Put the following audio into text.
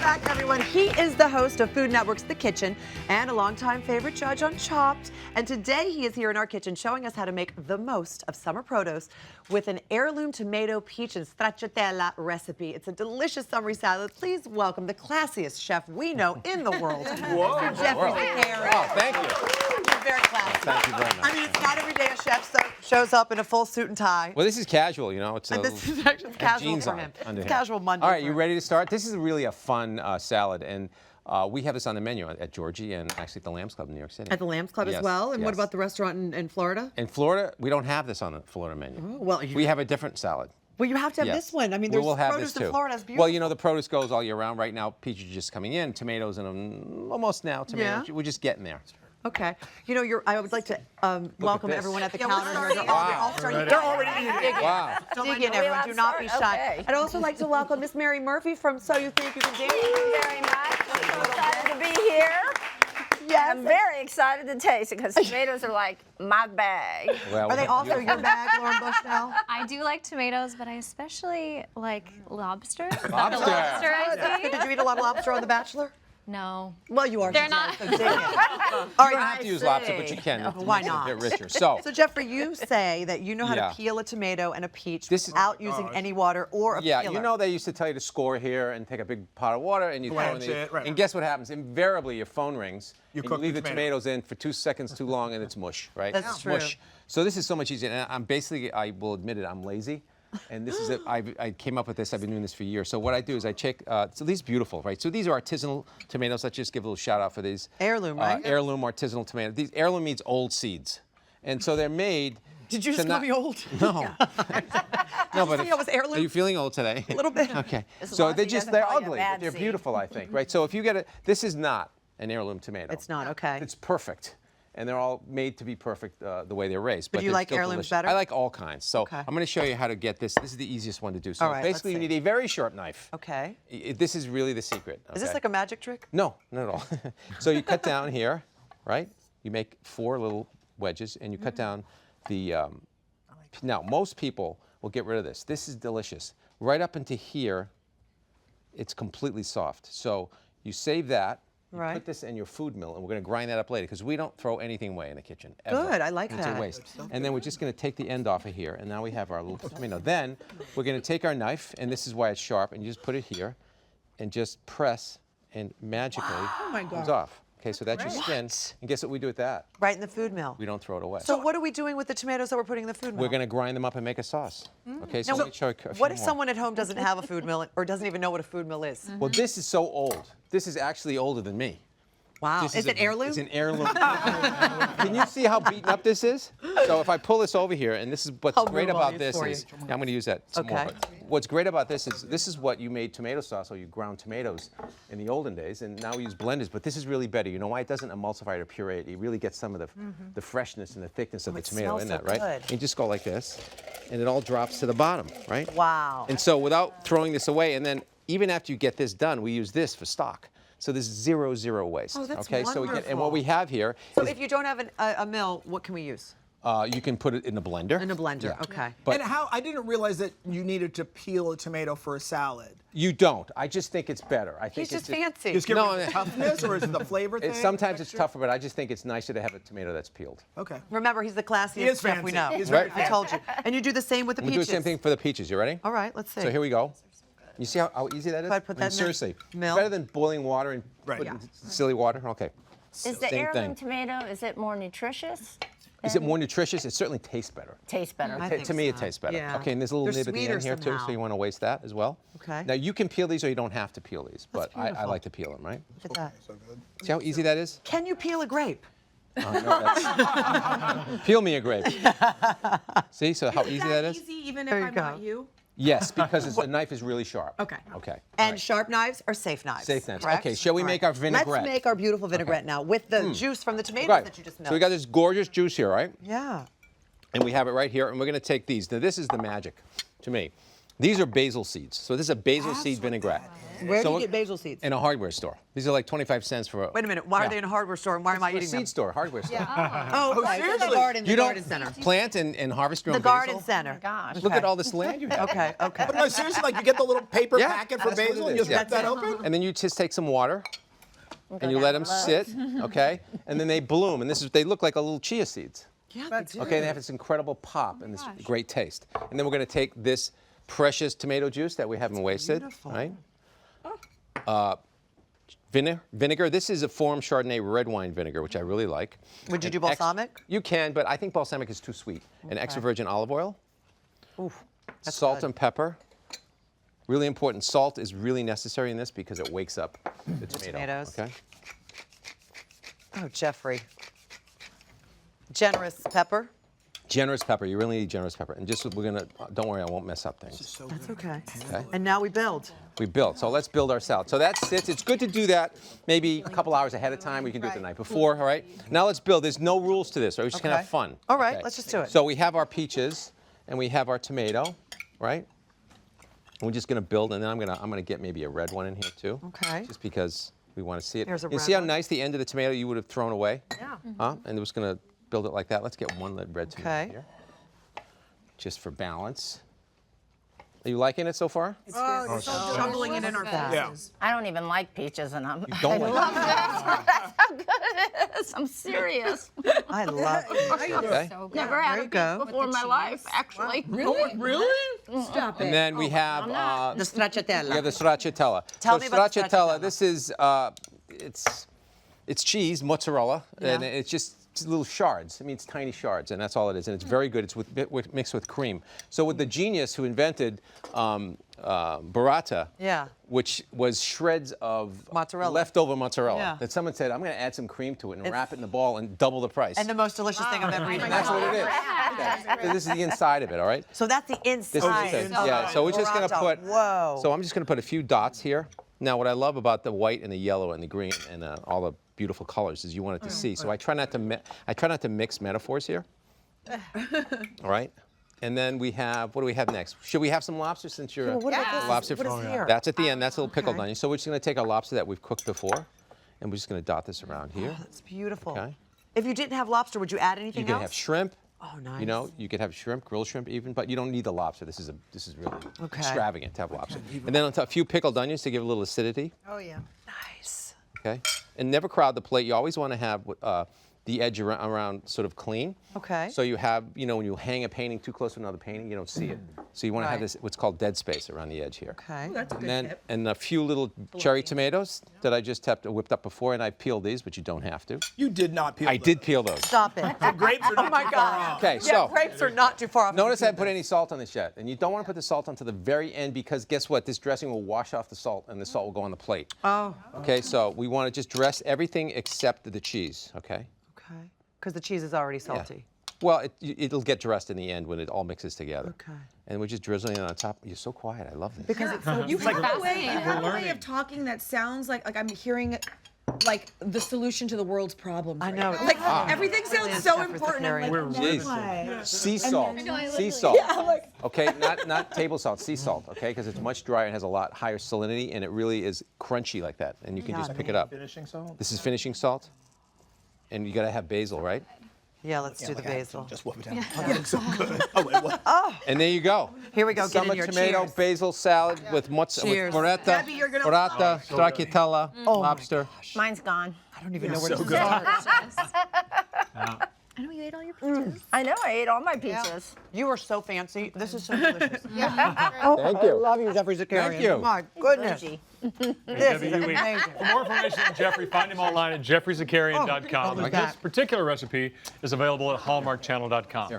back, everyone. He is the host of Food Network's The Kitchen and a longtime favorite judge on Chopped. And today he is here in our kitchen showing us how to make the most of summer produce with an heirloom tomato, peach, and stracciatella recipe. It's a delicious summery salad. Please welcome the classiest chef we know in the world, Mr. Geoffrey Zakarian. Oh, thank you. You're very classy. Thank you very much. I mean, it's not every day a chef shows up in a full suit and tie. Well, this is casual, you know. It's And this is actually casual for him. It's casual Monday. All right, you ready to start? This is really a fun salad, and we have this on the menu at Georgie and actually at the Lambs Club in New York City. At the Lambs Club as well? And what about the restaurant in Florida? In Florida, we don't have this on the Florida menu. Oh, well, we have a different salad. Well, you have to have this one. I mean, there's produce in Florida. It's beautiful. Well, you know, the produce goes all year round. Right now, peaches are just coming in, tomatoes, and almost now tomatoes. Yeah. We're just getting there. Okay. You know, I would like to welcome everyone at the counter. They're already eating. Wow. Dig in, everyone. Do not be shy. Okay. I'd also like to welcome Miss Mary Murphy from So You Think You Can Dance. Thank you very much. I'm so excited to be here. Yes. I'm very excited to taste it because tomatoes are like my bag. Well, are they also your bag, Lauren Bushnell? I do like tomatoes, but I especially like lobster. Lobster. Lobster, I see. Did you eat a lot of lobster on The Bachelor? No. Well, you are. They're not. So dig in. All right, you don't have to use lobster, but you can. Why not? A bit richer. So Jeffrey, you say that you know how to peel a tomato and a peach without using any water or a peeler. Yeah, you know they used to tell you to score here and take a big pot of water and you throw in the, and guess what happens? Invariably, your phone rings. You leave the tomatoes in for 2 seconds too long and it's mush, right? That's true. Mush. So this is so much easier. And I'm basically, I will admit it, I'm lazy. And this is it. I came up with this. I've been doing this for years. So what I do is I check. So these are beautiful, right? So these are artisanal tomatoes. Let's just give a little shout out for these. Heirloom, right? Heirloom artisanal tomatoes. These heirloom means old seeds, and so they're made. Did you just call me old? No. No, but I was heirloom? Are you feeling old today? A little bit. Okay. So they're ugly, but they're beautiful, I think, right? So if you get this is not an heirloom tomato. It's not, okay. It's perfect. And they're all made to be perfect the way they're raised. But you like heirlooms better? I like all kinds. So I'm going to show you how to get this. This is the easiest one to do. So basically you need a very sharp knife. Okay. This is really the secret. Is this like a magic trick? No, not at all. So you cut down here, right? You make 4 little wedges and you cut down the, now most people will get rid of this. This is delicious. Right up into here, it's completely soft. So you save that. You put this in your food mill, and we're going to grind that up later because we don't throw anything away in the kitchen, ever. Good, I like that. It's a waste. And then we're just going to take the end off of here, and now we have our little tomato. Then we're going to take our knife, and this is why it's sharp, and you just put it here, and just press, and magically it comes off. Okay, so that's your skin. And guess what we do with that? Right in the food mill. We don't throw it away. So what are we doing with the tomatoes that we're putting in the food mill? We're going to grind them up and make a sauce. Okay, so let me show you a few what if more. someone at home doesn't have a food mill or doesn't even know what a food mill is? Well, this is so old. This is actually older than me. Wow. Is it heirloom? It's an heirloom. Can you see how beaten up this is? So if I pull this over here, and this is what's great about this is, I'm going to use that some more. But what's great about this is what you made tomato sauce, or you ground tomatoes in the olden days, and now we use blenders, but this is really better. You know why? It doesn't emulsify or puree it. You really get some of the freshness and the thickness of the tomato in that, right? And you just go like this, and it all drops to the bottom, right? Wow. And so without throwing this away, and then even after you get this done, we use this for stock. So there's zero waste. Oh, that's wonderful. So and what we have here. So if you don't have a mill, what can we use? You can put it in a blender. In a blender, okay. But I didn't realize that you needed to peel a tomato for a salad. You don't. I just think it's better. I think He's just fancy. Just give it the toughness, or is it the flavor thing? Sometimes it's tougher, but I just think it's nicer to have a tomato that's peeled. Okay. Remember, he's the classiest chef we know. He's I told you. And you do the same with the peaches. We do the same thing for the peaches. You ready? All right, let's see. So here we go. You see how easy that is? If I put that seriously, mill. better than boiling water and putting silly water. Okay. Is the heirloom tomato, is it more nutritious? Is it more nutritious? It certainly tastes better. Tastes better. To me, it tastes better. Yeah. Okay, and there's a little They're nib at the end here too, so you want to waste that as well. Okay. Now you can peel these, or you don't have to peel these, but I like to peel them, right? Look at that. So good. See how easy that is? Can you peel a grape? Peel me a grape. See, so how easy that is? Easy, even if I'm not you? Yes, because the knife is really sharp. Okay. Okay. And sharp knives are safe knives. Safe knives. Correct? Okay, shall we make our vinaigrette? Let's make our beautiful vinaigrette now with the juice from the tomatoes that you just milked. So we got this gorgeous juice here, right? Yeah. And we have it right here, and we're going to take these. Now, this is the magic to me. These are basil seeds. So this is a basil seed vinaigrette. Where do So you get basil seeds? In a hardware store. These are like 25 cents for a... Wait a minute. Why are they in a hardware store and why am I a eating them? seed store, hardware store. Oh, okay. seriously? The garden You center. don't plant and harvest your The own garden basil? center. Gosh. Look at all this land you have. Okay, okay. But no, seriously, like you get the little paper Yeah, packet for that's what basil, it and you is, rip yeah. that open. And then you just take some water and you let them sit, okay? And then they bloom, and they look like a little chia seeds. Yeah, Okay, they have this incredible pop and this great taste. And then we're going to take this precious tomato juice that we haven't wasted, beautiful. right? Vinegar. This is a Forum Chardonnay red wine vinegar, which I really like. Would you And do balsamic? You can, but I think balsamic is too sweet. And extra virgin olive oil. Oof, that's Salt good. and pepper. Really important. Salt is really necessary in this because it wakes up the tomatoes. Okay. Oh, Geoffrey. Generous pepper. Generous pepper. You really need generous pepper. And we're gonna. Don't worry, I won't mess up things. That's okay. Okay. And now we build. We built. So let's build our salad. So that sits. It's good to do that maybe a couple hours ahead of time. We can do it the night before. All right. Now let's build. There's no rules to this. Right? We're just gonna Okay. have fun. All right, Okay. let's just do it. So we have our peaches and we have our tomato, right? And we're just gonna build, and then I'm gonna get maybe a red one in here too. Okay. Just because we want to see it. Here's a You red see how one. nice the end of the tomato you would have thrown away? Yeah. Huh? And we're just gonna build it like that. Let's get one red tomato Okay. here. Just for balance. Are you liking it so far? Shoveling it in our faces. I don't even like peaches in them. You don't like it? That's how good it is. I'm serious. I love it. Okay. Never had There a you go. peach before in my life, actually. Really? Stop And then we have The we have stracciatella. the stracciatella. Tell so me about the stracciatella. This is it's cheese, mozzarella, and Yeah. it's just little shards. I mean, it's tiny shards, and that's all it is. And it's very good. It's mixed with cream. So with the genius who invented burrata, Yeah. which was shreds of Mozzarella. leftover mozzarella, Yeah. that someone said, I'm going to add some cream to it and wrap it in the ball and double the price. And the most delicious thing I've ever eaten. That's what it is. Yeah. So this is the inside of it, all right? So that's the This inside. is the, yeah. So we're just going to burrata. put. Whoa. So I'm just going to put a few dots here. Now, what I love about the white and the yellow and the green and all the beautiful colors is you want it to see. So I try not to mix metaphors here. All right. And then we have, what do we have next? Should we have some lobster since you're Well, what about this? lobster? What is here? That's at the end. That's a little pickled Okay. onion. So we're just going to take our lobster that we've cooked before, and we're just going to dot this around here. That's beautiful. Okay. If you didn't have lobster, would you add anything You can else? have shrimp. Oh, nice. You know, you could have shrimp, grilled shrimp even, but you don't need the lobster. This is really Okay. extravagant to have lobster. And then on top, a few pickled onions to give a little acidity. Oh yeah. Nice. Okay. And never crowd the plate. You always want to have the edge around sort of clean. Okay. So you have, you know, when you hang a painting too close to another painting, you don't see it. So you want to have Right. this, what's called dead space around the edge here. Okay. And a few little cherry tomatoes that I just whipped up before, and I peeled these, but you don't have to. You did not peel. I did peel those. Stop it. Grapes are Oh my God. Okay, Yeah, so grapes are not too far off. notice I haven't put any salt on this yet, and you don't want to put the salt onto the very end because guess what? This dressing will wash off the salt, and the salt will go on the plate. Oh. Okay, so we want to just dress everything except the cheese. Okay. Okay. Because the cheese is already Yeah. salty. Well, it'll get dressed in the end when it all mixes together. Okay. And we're just drizzling it on top. You're so quiet. I love this. Because it's so You have a way of talking that sounds like I'm hearing like the solution to the world's problems. I know. Like everything sounds so Geoffrey important. I'm Zakarian. like, Jeez. why? Sea salt. Sea salt. Okay, not table salt, sea salt, okay? Because it's much drier and has a lot higher salinity, and it really is crunchy like that. And you can just pick it up. Finishing salt. This is finishing salt. And you got to have basil, right? Yeah, let's do the basil. Just whoop it down. Oh, it looks so good. Oh wait, what? And there you go. Here we go. Get Summer in your tomato cheers. basil salad with Cheers. burrata, Gabby, you're gonna- stracciatella, lobster. Mine's gone. I don't even know where So to good. start. I know you ate all your peaches. I know I ate all my peaches. You are so fancy. This is so delicious. Thank you. I love you, Geoffrey Zakarian. Thank you. My goodness. Bougie. This is WWE. amazing. For more information on Geoffrey, find him online at geoffreyzakarian.com. Oh, look at This that. particular recipe is available at hallmarkchannel.com.